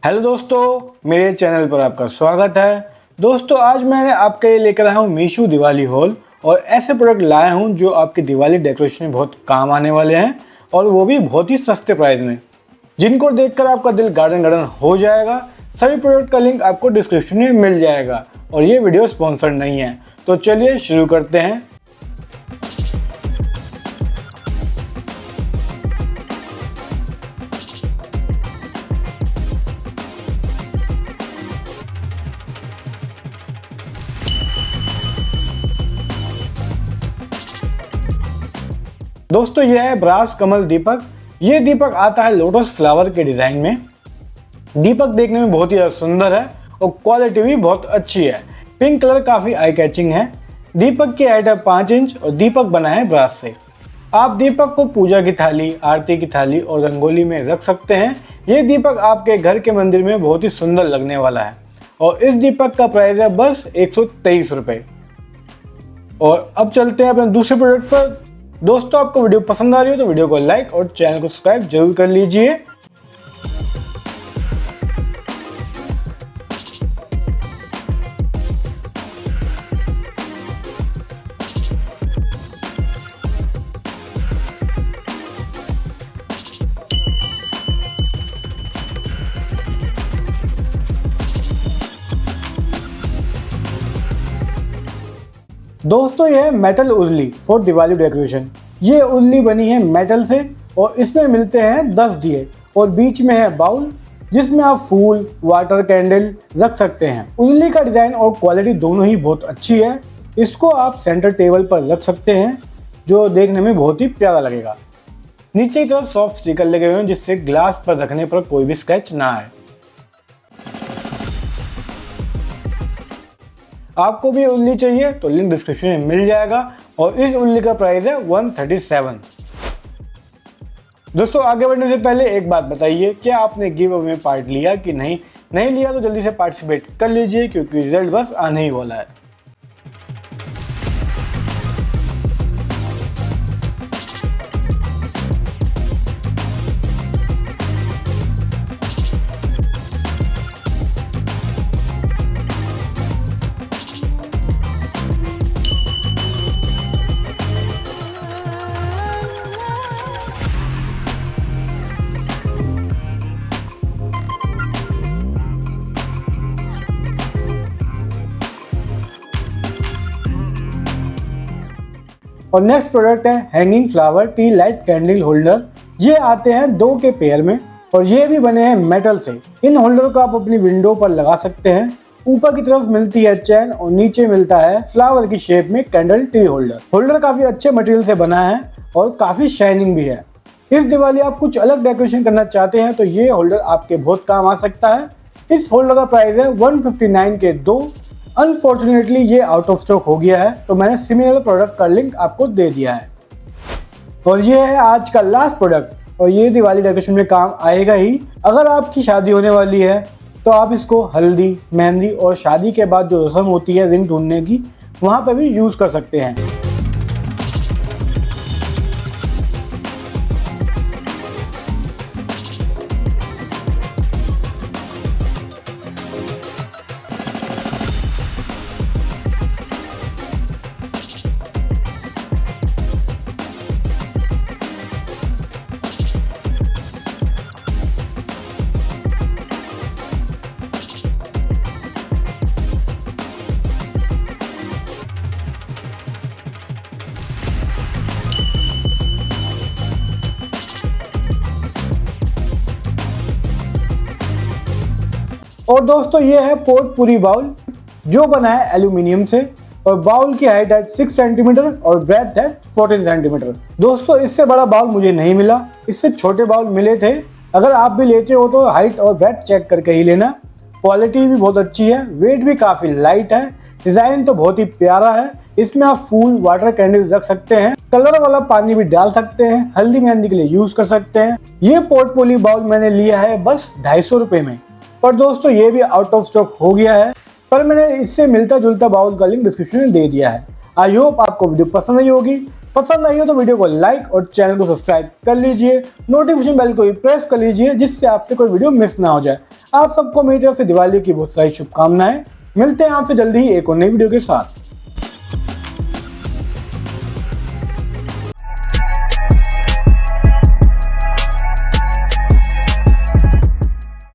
Hello दोस्तों, मेरे channel पर आपका स्वागत है। दोस्तों, आज मैंने आपके लिए लेकर आया हूँ मीशो दिवाली हॉल और ऐसे प्रोडक्ट लाया हूँ जो आपकी दिवाली डेकोरेशन में बहुत काम आने वाले हैं और वो भी बहुत ही सस्ते प्राइस में, जिनको देखकर आपका दिल गार्डन गार्डन हो जाएगा। सभी प्रोडक्ट का लिंक आपको डिस्क्रिप्शन में मिल जाएगा और ये वीडियो स्पॉन्सर नहीं है। तो चलिए शुरू करते हैं। दोस्तों, यह है ब्रास कमल दीपक। ये दीपक आता है लोटस फ्लावर के डिज़ाइन में। दीपक देखने में बहुत ही सुंदर है और क्वालिटी भी बहुत अच्छी है। पिंक कलर काफ़ी आई कैचिंग है। दीपक की हाइट है 5 इंच और दीपक बना है ब्रास से। आप दीपक को पूजा की थाली, आरती की थाली और रंगोली में रख सकते हैं। ये दीपक आपके घर के मंदिर में बहुत ही सुंदर लगने वाला है और इस दीपक का प्राइस है बस 123 रुपये। और अब चलते हैं अपने दूसरे प्रोडक्ट पर। दोस्तों, आपको वीडियो पसंद आ रही हो तो वीडियो को लाइक और चैनल को सब्सक्राइब जरूर कर लीजिए। दोस्तों, यह है मेटल उजली फॉर दिवाली डेकोरेशन। ये उजली बनी है मेटल से और इसमें मिलते हैं 10 दिए और बीच में है बाउल जिसमें आप फूल, वाटर कैंडल रख सकते हैं। उजली का डिज़ाइन और क्वालिटी दोनों ही बहुत अच्छी है। इसको आप सेंटर टेबल पर रख सकते हैं जो देखने में बहुत ही प्यारा लगेगा। नीचे की तरफ सॉफ्ट स्टिकर लगे हुए हैं जिससे ग्लास पर रखने पर कोई भी स्क्रैच ना आए। आपको भी उल्ली चाहिए तो लिंक डिस्क्रिप्शन में मिल जाएगा और इस उल्ली का प्राइस है 137। दोस्तों, आगे बढ़ने से पहले एक बात बताइए, क्या आपने गिव अवे में पार्ट लिया कि नहीं लिया तो जल्दी से पार्टिसिपेट कर लीजिए क्योंकि रिजल्ट बस आने ही वाला है। और नेक्स्ट प्रोडक्ट है hanging flower T light candle holder. ये आते हैं 2 के पेयर में और ये भी बने हैं मेटल से। इन होल्डर को आप अपनी विंडो पर लगा सकते हैं। ऊपर की तरफ मिलती है चैन और नीचे मिलता है फ्लावर की शेप में कैंडल टी होल्डर। होल्डर काफी अच्छे मटेरियल से बना है और काफी शाइनिंग भी है। इस दिवाली आप कुछ अलग डेकोरेशन करना चाहते हैं तो ये होल्डर आपके बहुत काम आ सकता है। इस होल्डर का प्राइस है 159 के 2। अनफॉर्चुनेटली ये आउट ऑफ स्टॉक हो गया है तो मैंने सिमिलर प्रोडक्ट का लिंक आपको दे दिया है। और ये है आज का लास्ट प्रोडक्ट और ये दिवाली डेकोरेशन में काम आएगा ही। अगर आपकी शादी होने वाली है तो आप इसको हल्दी, मेहंदी और शादी के बाद जो रस्म होती है रिंग ढूंढने की, वहाँ पर भी यूज़ कर सकते हैं। और दोस्तों, ये है पोटपूरी बाउल जो बना है एल्यूमिनियम से और बाउल की हाइट है 6 सेंटीमीटर और ब्रेथ है 14 सेंटीमीटर। दोस्तों, इससे बड़ा बाउल मुझे नहीं मिला, इससे छोटे बाउल मिले थे। अगर आप भी लेते हो तो हाइट और ब्रेथ चेक करके ही लेना। क्वालिटी भी बहुत अच्छी है, वेट भी काफ़ी लाइट है, डिज़ाइन तो बहुत ही प्यारा है। इसमें आप फूल, वाटर कैंडल रख सकते हैं, कलर वाला पानी भी डाल सकते हैं, हल्दी मेहंदी के लिए यूज़ कर सकते हैं। ये पोटपूरी बाउल मैंने लिया है बस 250 रुपये में। पर दोस्तों, ये भी आउट ऑफ स्टॉक हो गया है, पर मैंने इससे मिलता जुलता बाउल का लिंक डिस्क्रिप्शन में दे दिया है। आई होप आपको वीडियो पसंद आई होगी। पसंद आई हो तो वीडियो को लाइक और चैनल को सब्सक्राइब कर लीजिए। नोटिफिकेशन बेल को भी प्रेस कर लीजिए जिससे आपसे कोई वीडियो मिस ना हो जाए। आप सबको मेरी तरफ से दिवाली की बहुत सारी शुभकामनाएं। मिलते हैं आपसे जल्दी ही एक और नई वीडियो के साथ।